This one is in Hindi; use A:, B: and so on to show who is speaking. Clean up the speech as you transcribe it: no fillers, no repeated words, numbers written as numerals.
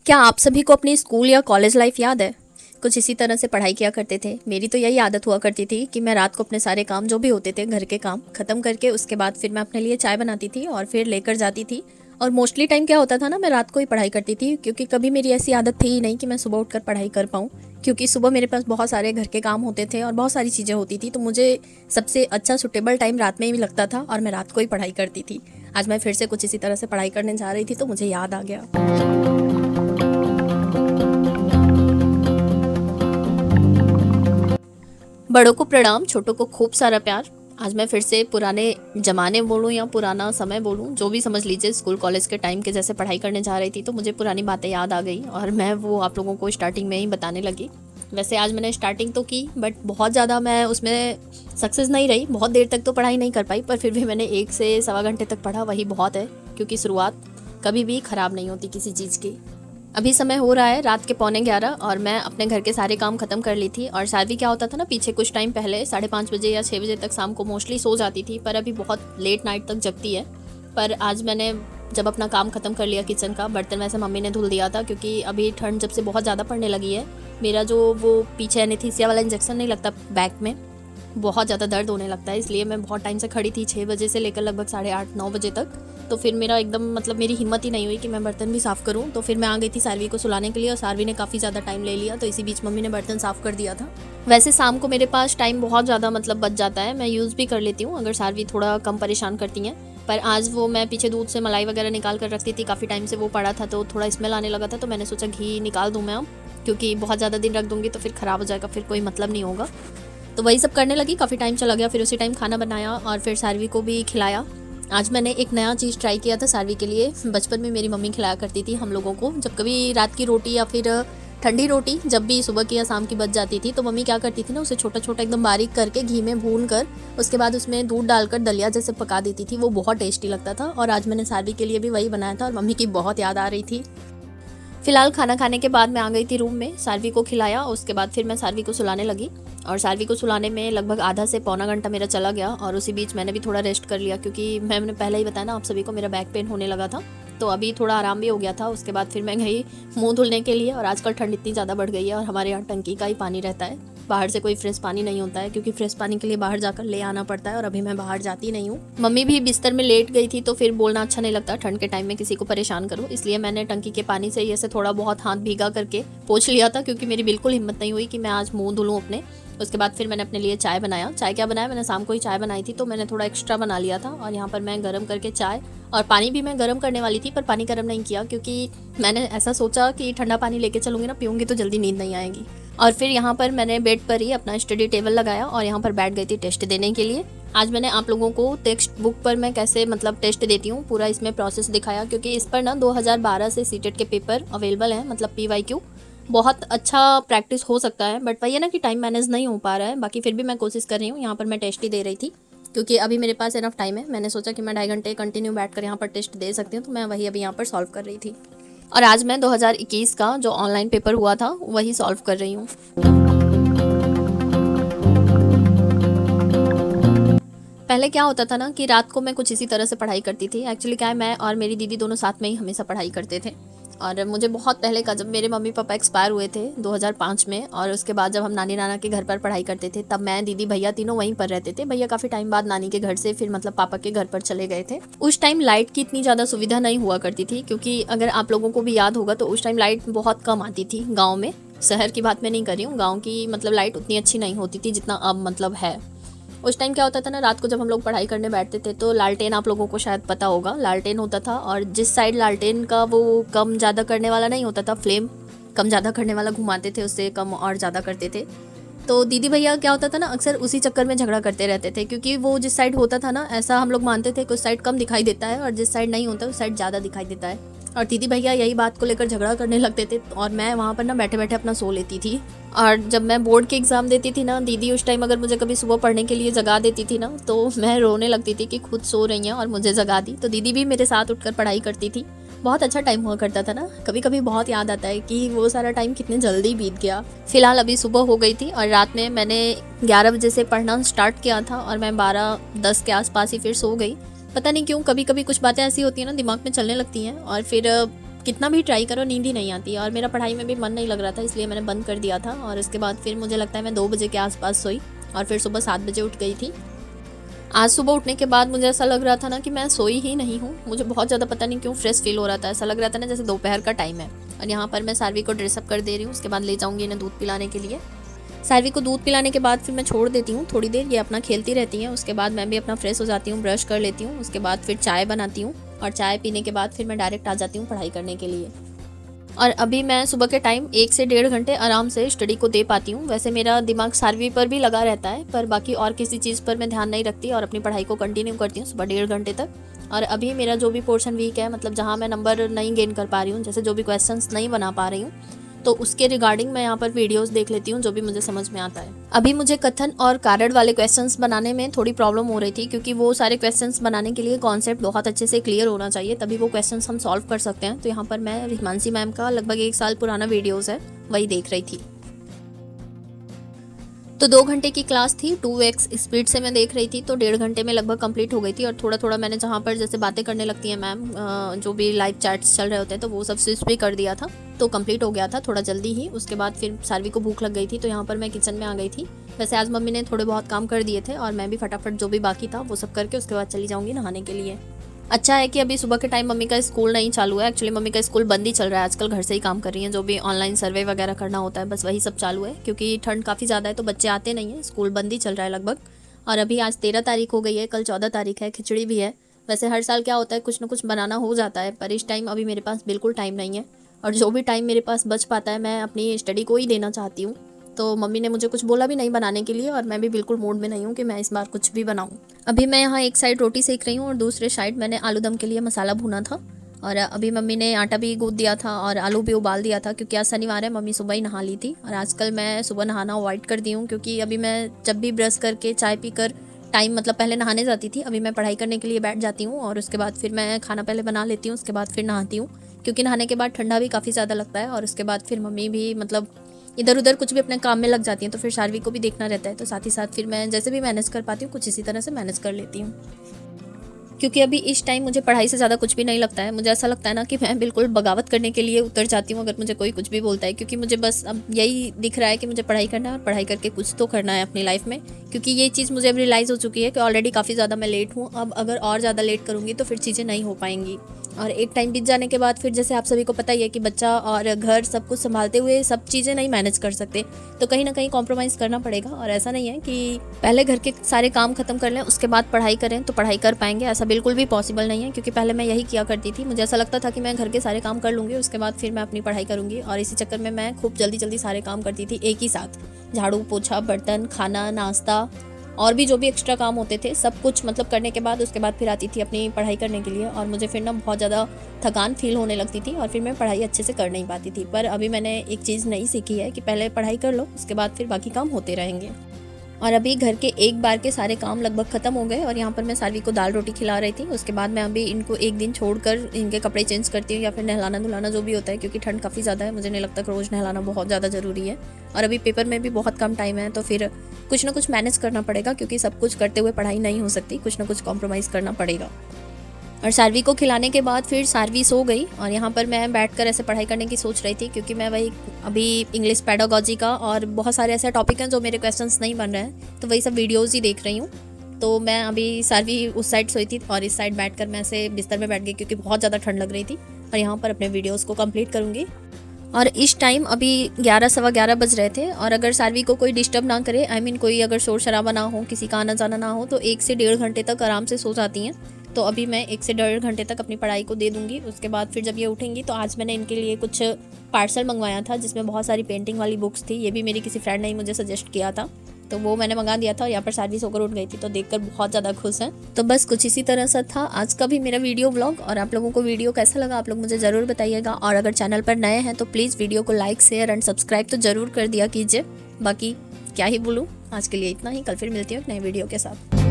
A: क्या आप सभी को अपनी स्कूल या कॉलेज लाइफ याद है? कुछ इसी तरह से पढ़ाई किया करते थे। मेरी तो यही आदत हुआ करती थी कि मैं रात को अपने सारे काम जो भी होते थे घर के काम खत्म करके उसके बाद फिर मैं अपने लिए चाय बनाती थी और फिर लेकर जाती थी। और मोस्टली टाइम क्या होता था ना, मैं रात को ही पढ़ाई करती थी क्योंकि कभी मेरी ऐसी आदत थी ही नहीं कि मैं सुबह उठकर पढ़ाई कर पाऊँ। क्योंकि सुबह मेरे पास बहुत सारे घर के काम होते थे और बहुत सारी चीज़ें होती थी, तो मुझे सबसे अच्छा सुटेबल टाइम रात में ही लगता था और मैं रात को ही पढ़ाई करती थी। आज मैं फिर से कुछ इसी तरह से पढ़ाई करने जा रही थी तो मुझे याद आ गया। बड़ों को प्रणाम, छोटों को खूब सारा प्यार। आज मैं फिर से पुराने जमाने बोलूँ या पुराना समय बोलूँ, जो भी समझ लीजिए, स्कूल कॉलेज के टाइम के जैसे पढ़ाई करने जा रही थी तो मुझे पुरानी बातें याद आ गई और मैं वो आप लोगों को स्टार्टिंग में ही बताने लगी। वैसे आज मैंने स्टार्टिंग तो की बट बहुत ज़्यादा मैं उसमें सक्सेस नहीं रही, बहुत देर तक तो पढ़ाई नहीं कर पाई, पर फिर भी मैंने 1 से सवा घंटे तक पढ़ा, वही बहुत है क्योंकि शुरुआत कभी भी ख़राब नहीं होती किसी चीज़ की। अभी समय हो रहा है रात के 11:45 और मैं अपने घर के सारे काम खत्म कर ली थी। और शादी क्या होता था ना, पीछे कुछ टाइम पहले 5:30 बजे या 6 बजे तक शाम को मोस्टली सो जाती थी, पर अभी बहुत लेट नाइट तक जगती है। पर आज मैंने जब अपना काम खत्म कर लिया किचन का, बर्तन वैसे मम्मी ने धुल दिया था क्योंकि अभी ठंड जब से बहुत ज़्यादा पड़ने लगी है, मेरा जो वो पीछे एनेस्थीसिया वाला इंजेक्शन नहीं लगता बैक में, बहुत ज़्यादा दर्द होने लगता है, इसलिए मैं बहुत टाइम से खड़ी थी, 6 बजे से लेकर लगभग 8:30-9 बजे तक। तो फिर मेरा एकदम मतलब मेरी हिम्मत ही नहीं हुई कि मैं बर्तन भी साफ़ करूं। तो फिर मैं आ गई थी सारवी को सुलाने के लिए और सारवी ने काफ़ी ज़्यादा टाइम ले लिया, तो इसी बीच मम्मी ने बर्तन साफ़ कर दिया था। वैसे शाम को मेरे पास टाइम बहुत ज़्यादा मतलब बच जाता है, मैं यूज़ भी कर लेती हूँ अगर सारवी थोड़ा कम परेशान करती हैं। पर आज वो मैं पीछे दूध से मलाई वगैरह निकाल कर रखती थी, काफ़ी टाइम से वो पड़ा था तो थोड़ा स्मेल आने लगा था, तो मैंने सोचा घी निकाल दूँ मैं अब, क्योंकि बहुत ज़्यादा दिन रख दूँगी तो फिर ख़राब हो जाएगा, फिर कोई मतलब नहीं होगा। तो वही सब करने लगी, काफ़ी टाइम चला गया। फिर उसी टाइम खाना बनाया और फिर सारवी को भी खिलाया। आज मैंने एक नया चीज़ ट्राई किया था सारवी के लिए। बचपन में मेरी मम्मी खिलाया करती थी हम लोगों को, जब कभी रात की रोटी या फिर ठंडी रोटी जब भी सुबह की या शाम की बच जाती थी तो मम्मी क्या करती थी ना, उसे छोटा छोटा एकदम बारीक करके घी में भून कर उसके बाद उसमें दूध डालकर दलिया जैसे पका देती थी, वो बहुत टेस्टी लगता था। और आज मैंने सारवी के लिए भी वही बनाया था और मम्मी की बहुत याद आ रही थी। फिलहाल खाना खाने के बाद मैं आ गई थी रूम में, सारवी को खिलाया, उसके बाद फिर मैं सारवी को सुलाने लगी। और सारवी को सुलाने में लगभग आधा से पौना घंटा मेरा चला गया और उसी बीच मैंने भी थोड़ा रेस्ट कर लिया क्योंकि मैंने पहले ही बताया ना आप सभी को, मेरा बैक पेन होने लगा था, तो अभी थोड़ा आराम भी हो गया था। उसके बाद फिर मैं गई मुंह धुलने के लिए और आजकल ठंड इतनी ज़्यादा बढ़ गई है और हमारे यहाँ टंकी का ही पानी रहता है, बाहर से कोई फ्रेश पानी नहीं होता है क्योंकि फ्रेश पानी के लिए बाहर जाकर ले आना पड़ता है और अभी मैं बाहर जाती नहीं हूँ। मम्मी भी बिस्तर में लेट गई थी तो फिर बोलना अच्छा नहीं लगता ठंड के टाइम में किसी को परेशान करो, इसलिए मैंने टंकी के पानी से ऐसे थोड़ा बहुत हाथ भीगा करके पोंछ लिया था क्योंकि मेरी बिल्कुल हिम्मत नहीं हुई कि मैं आज मुंह धुलूँ अपने। उसके बाद फिर मैंने अपने लिए चाय बनाया। चाय क्या बनाया, मैंने शाम को ही चाय बनाई थी तो मैंने थोड़ा एक्स्ट्रा बना लिया था और यहाँ पर मैं गर्म करके चाय और पानी भी मैं गर्म करने वाली थी, पर पानी गर्म नहीं किया क्योंकि मैंने ऐसा सोचा कि ठंडा पानी लेके चलूँगी ना, पीऊँगी तो जल्दी नींद नहीं आएगी। और फिर यहाँ पर मैंने बेड पर ही अपना स्टडी टेबल लगाया और यहाँ पर बैठ गई थी टेस्ट देने के लिए। आज मैंने आप लोगों को टेक्स्ट बुक पर मैं कैसे मतलब टेस्ट देती हूँ पूरा इसमें प्रोसेस दिखाया, क्योंकि इस पर ना 2012 से सीटेट के पेपर अवेलेबल हैं, मतलब PYQ। बहुत अच्छा प्रैक्टिस हो सकता है बट वही है ना कि टाइम मैनेज नहीं हो पा रहा है, बाकी फिर भी मैं कोशिश कर रही हूँ। यहाँ पर मैं टेस्ट ही दे रही थी क्योंकि अभी मेरे पास इनफ टाइम है, मैंने सोचा कि मैं 2.5 घंटे कंटिन्यू बैठकर यहाँ पर टेस्ट दे सकती हूँ, तो मैं वही अभी यहाँ पर सॉल्व कर रही थी। और आज मैं 2021 का जो ऑनलाइन पेपर हुआ था वही सॉल्व कर रही हूँ। पहले क्या होता था ना कि रात को मैं कुछ इसी तरह से पढ़ाई करती थी। एक्चुअली क्या है, मैं और मेरी दीदी दोनों साथ में ही हमेशा पढ़ाई करते थे। और मुझे बहुत पहले का, जब मेरे मम्मी पापा एक्सपायर हुए थे 2005 में, और उसके बाद जब हम नानी नाना के घर पर पढ़ाई करते थे तब मैं दीदी भैया तीनों वहीं पर रहते थे। भैया काफ़ी टाइम बाद नानी के घर से फिर मतलब पापा के घर पर चले गए थे। उस टाइम लाइट की इतनी ज़्यादा सुविधा नहीं हुआ करती थी क्योंकि अगर आप लोगों को भी याद होगा तो उस टाइम लाइट बहुत कम आती थी गाँव में। शहर की बात मैं नहीं कर रही हूँ, गाँव की मतलब लाइट उतनी अच्छी नहीं होती थी जितना अब मतलब है। उस टाइम क्या होता था ना, रात को जब हम लोग पढ़ाई करने बैठते थे तो लालटेन, आप लोगों को शायद पता होगा, लालटेन होता था और जिस साइड लालटेन का वो कम ज़्यादा करने वाला नहीं होता था, फ्लेम कम ज़्यादा करने वाला घुमाते थे, उससे कम और ज़्यादा करते थे। तो दीदी भैया क्या होता था ना, अक्सर उसी चक्कर में झगड़ा करते रहते थे क्योंकि वो जिस साइड होता था ना, ऐसा हम लोग मानते थे कि उस साइड कम दिखाई देता है और जिस साइड नहीं होता उस साइड ज़्यादा दिखाई देता है। और दीदी भैया यही बात को लेकर झगड़ा करने लगते थे और मैं वहाँ पर ना बैठे बैठे अपना सो लेती थी। और जब मैं बोर्ड के एग्ज़ाम देती थी ना, दीदी उस टाइम अगर मुझे कभी सुबह पढ़ने के लिए जगा देती थी ना तो मैं रोने लगती थी कि खुद सो रही हैं और मुझे जगा दी। तो दीदी भी मेरे साथ उठकर पढ़ाई करती थी। बहुत अच्छा टाइम हुआ करता था ना। कभी कभी बहुत याद आता है कि वो सारा टाइम कितने जल्दी बीत गया। फिलहाल अभी सुबह हो गई थी और रात में मैंने 11 बजे से पढ़ना स्टार्ट किया था और मैं 12-10 के आसपास ही फिर सो गई। पता नहीं क्यों, कभी कभी कुछ बातें ऐसी होती हैं ना, दिमाग में चलने लगती हैं और फिर कितना भी ट्राई करो नींद ही नहीं आती और मेरा पढ़ाई में भी मन नहीं लग रहा था, इसलिए मैंने बंद कर दिया था। और उसके बाद फिर मुझे लगता है मैं 2 बजे के आसपास सोई और फिर सुबह 7 बजे उठ गई थी। आज सुबह उठने के बाद मुझे ऐसा लग रहा था ना कि मैं सोई ही नहीं हूँ। मुझे बहुत ज़्यादा पता नहीं क्यों फ्रेश फील हो रहा था, ऐसा लग रहा था ना जैसे दोपहर का टाइम है। और यहाँ पर मैं सारवी को ड्रेसअप कर दे रही हूँ, उसके बाद ले जाऊँगी इन्हें दूध पिलाने के लिए। सारवी को दूध पिलाने के बाद फिर मैं छोड़ देती हूँ थोड़ी देर, ये अपना खेलती रहती हैं। उसके बाद मैं भी अपना फ्रेश हो जाती हूँ, ब्रश कर लेती हूँ। उसके बाद फिर चाय बनाती हूँ और चाय पीने के बाद फिर मैं डायरेक्ट आ जाती हूँ पढ़ाई करने के लिए। और अभी मैं सुबह के टाइम 1 से 1.5 घंटे आराम से स्टडी को दे पाती हूँ। वैसे मेरा दिमाग सारवी पर भी लगा रहता है, पर बाकी और किसी चीज़ पर मैं ध्यान नहीं रखती और अपनी पढ़ाई को कंटिन्यू करती हूँ सुबह 1.5 घंटे तक। और अभी मेरा जो भी पोर्शन वीक है, मतलब जहाँ मैं नंबर नहीं गेन कर पा रही हूँ, जैसे जो भी क्वेश्चंस नहीं बना पा रही हूँ, तो उसके रिगार्डिंग मैं यहाँ पर वीडियोस देख लेती हूँ जो भी मुझे समझ में आता है। अभी मुझे कथन और कारण वाले क्वेश्चंस बनाने में थोड़ी प्रॉब्लम हो रही थी, क्योंकि वो सारे क्वेश्चंस बनाने के लिए कॉन्सेप्ट बहुत अच्छे से क्लियर होना चाहिए, तभी वो क्वेश्चंस हम सॉल्व कर सकते हैं। तो यहाँ पर मैं हिमांशी मैम का लगभग 1 साल पुराना वीडियोज़ है वही देख रही थी। तो 2 घंटे की क्लास थी, 2x स्पीड से मैं देख रही थी, तो 1.5 घंटे में लगभग कंप्लीट हो गई थी। और थोड़ा थोड़ा मैंने जहाँ पर जैसे बातें करने लगती हैं मैम, जो भी लाइव चैट्स चल रहे होते हैं, तो वो सब स्विच भी कर दिया था, तो कंप्लीट हो गया था थोड़ा जल्दी ही। उसके बाद फिर सारवी को भूख लग गई थी, तो यहाँ पर मैं किचन में आ गई थी। वैसे आज मम्मी ने थोड़े बहुत काम कर दिए थे और मैं भी फटाफट जो भी बाकी था वो सब करके उसके बाद चली जाऊँगी नहाने के लिए। अच्छा है कि अभी सुबह के टाइम मम्मी का स्कूल नहीं चालू है, एक्चुअली मम्मी का स्कूल बंद ही चल रहा है आजकल, घर से ही काम कर रही हैं। जो भी ऑनलाइन सर्वे वगैरह करना होता है बस वही सब चालू है, क्योंकि ठंड काफ़ी ज़्यादा है तो बच्चे आते नहीं हैं, स्कूल बंद ही चल रहा है लगभग। और अभी आज 13 तारीख हो गई है, कल 14 तारीख है, खिचड़ी भी है। वैसे हर साल क्या होता है, कुछ ना कुछ बनाना हो जाता है, पर इस टाइम अभी मेरे पास बिल्कुल टाइम नहीं है। और जो भी टाइम मेरे पास बच पाता है मैं अपनी स्टडी को ही देना चाहती हूँ। तो मम्मी ने मुझे कुछ बोला भी नहीं बनाने के लिए, और मैं भी बिल्कुल मूड में नहीं हूँ कि मैं इस बार कुछ भी बनाऊँ। अभी मैं यहाँ एक साइड रोटी सेक रही हूँ और दूसरे साइड मैंने आलू दम के लिए मसाला भुना था। और अभी मम्मी ने आटा भी गूँथ दिया था और आलू भी उबाल दिया था, क्योंकि आज शनिवार है, मम्मी सुबह ही नहा ली थी। और आजकल मैं सुबह नहाना अवॉइड कर दी हूँ, क्योंकि अभी मैं जब भी ब्रश करके चाय पीकर टाइम, मतलब पहले नहाने जाती थी, अभी मैं पढ़ाई करने के लिए बैठ जाती हूँ और उसके बाद फिर मैं खाना पहले बना लेती हूँ, उसके बाद फिर नहाती हूँ, क्योंकि नहाने के बाद ठंडा भी काफ़ी ज़्यादा लगता है। और उसके बाद फिर मम्मी भी मतलब इधर उधर कुछ भी अपने काम में लग जाती हैं, तो फिर सारवी को भी देखना रहता है, तो साथ ही साथ फिर मैं जैसे भी मैनेज कर पाती हूँ कुछ इसी तरह से मैनेज कर लेती हूँ। क्योंकि अभी इस टाइम मुझे पढ़ाई से ज़्यादा कुछ भी नहीं लगता है, मुझे ऐसा लगता है ना कि मैं बिल्कुल बगावत करने के लिए उतर जाती हूँ अगर मुझे कोई कुछ भी बोलता है, क्योंकि मुझे बस अब यही दिख रहा है कि मुझे पढ़ाई करना है और पढ़ाई करके कुछ तो करना है अपनी लाइफ में। क्योंकि ये चीज़ मुझे अब रियलाइज़ हो चुकी है कि ऑलरेडी काफ़ी ज़्यादा मैं लेट हूँ, अब अगर और ज़्यादा लेट करूँगी तो फिर चीज़ें नहीं हो पाएंगी। और एक टाइम बीत जाने के बाद फिर जैसे आप सभी को पता ही है कि बच्चा और घर सब कुछ संभालते हुए सब चीज़ें नहीं मैनेज कर सकते, तो कहीं ना कहीं कॉम्प्रोमाइज़ करना पड़ेगा। और ऐसा नहीं है कि पहले घर के सारे काम खत्म कर लें उसके बाद पढ़ाई करें तो पढ़ाई कर पाएंगे, ऐसा बिल्कुल भी पॉसिबल नहीं है। क्योंकि पहले मैं यही किया करती थी, मुझे ऐसा लगता था कि मैं घर के सारे काम कर लूँगी उसके बाद फिर मैं अपनी पढ़ाई करूँगी, और इसी चक्कर में मैं खूब जल्दी जल्दी सारे काम करती थी एक ही साथ, झाड़ू पोछा बर्तन खाना नाश्ता और भी जो भी एक्स्ट्रा काम होते थे सब कुछ मतलब करने के बाद उसके बाद फिर आती थी अपनी पढ़ाई करने के लिए। और मुझे फिर ना बहुत ज़्यादा थकान फील होने लगती थी और फिर मैं पढ़ाई अच्छे से कर नहीं पाती थी। पर अभी मैंने एक चीज़ नई सीखी है कि पहले पढ़ाई कर लो उसके बाद फिर बाकी काम होते रहेंगे। और अभी घर के एक बार के सारे काम लगभग ख़त्म हो गए और यहाँ पर मैं सारवी को दाल रोटी खिला रही थी। उसके बाद मैं अभी इनको एक दिन छोड़कर इनके कपड़े चेंज करती हूँ या फिर नहलाना धुलाना जो भी होता है, क्योंकि ठंड काफ़ी ज़्यादा है, मुझे नहीं लगता कि रोज़ नहलाना बहुत ज़्यादा ज़रूरी है। और अभी पेपर में भी बहुत कम टाइम है, तो फिर कुछ ना कुछ मैनेज करना पड़ेगा, क्योंकि सब कुछ करते हुए पढ़ाई नहीं हो सकती, कुछ ना कुछ कॉम्प्रोमाइज़ करना पड़ेगा। और सारवी को खिलाने के बाद फिर सारवी सो गई और यहाँ पर मैं बैठकर ऐसे पढ़ाई करने की सोच रही थी, क्योंकि मैं वही अभी इंग्लिश पेडागोजी का और बहुत सारे ऐसे टॉपिक हैं जो मेरे क्वेश्चंस नहीं बन रहे हैं, तो वही सब वीडियोज़ ही देख रही हूँ। तो मैं अभी सारवी उस साइड सोई थी और इस साइड बैठकर मैं ऐसे बिस्तर में बैठ गई, क्योंकि बहुत ज़्यादा ठंड लग रही थी, और यहाँ पर अपने वीडियोज़ को कम्प्लीट करूँगी। और इस टाइम अभी 11 सवा 11 बज रहे थे, और अगर सारवी को कोई डिस्टर्ब ना करे, आई मीन कोई अगर शोर शराबा ना हो, किसी का आना जाना ना हो, तो 1 से 1.5 घंटे तक आराम से सो जाती हैं। तो अभी मैं 1 से 1.5 घंटे तक अपनी पढ़ाई को दे दूंगी। उसके बाद फिर जब ये उठेंगी तो आज मैंने इनके लिए कुछ पार्सल मंगवाया था जिसमें बहुत सारी पेंटिंग वाली बुक्स थी, ये भी मेरी किसी फ्रेंड ने ही मुझे सजेस्ट किया था, तो वो मैंने मंगा दिया था। और यहाँ पर सारवी सोकर उठ गई थी, तो देखकर बहुत ज़्यादा खुश हैं। तो बस कुछ इसी तरह से था आज का भी मेरा वीडियो व्लॉग। और आप लोगों को वीडियो कैसा लगा आप लोग मुझे ज़रूर बताइएगा, और अगर चैनल पर नए हैं तो प्लीज़ वीडियो को लाइक शेयर एंड सब्सक्राइब तो ज़रूर कर दिया कीजिए। बाकी क्या ही बोलूँ, आज के लिए इतना ही, कल फिर मिलती हूँ एक नए वीडियो के साथ।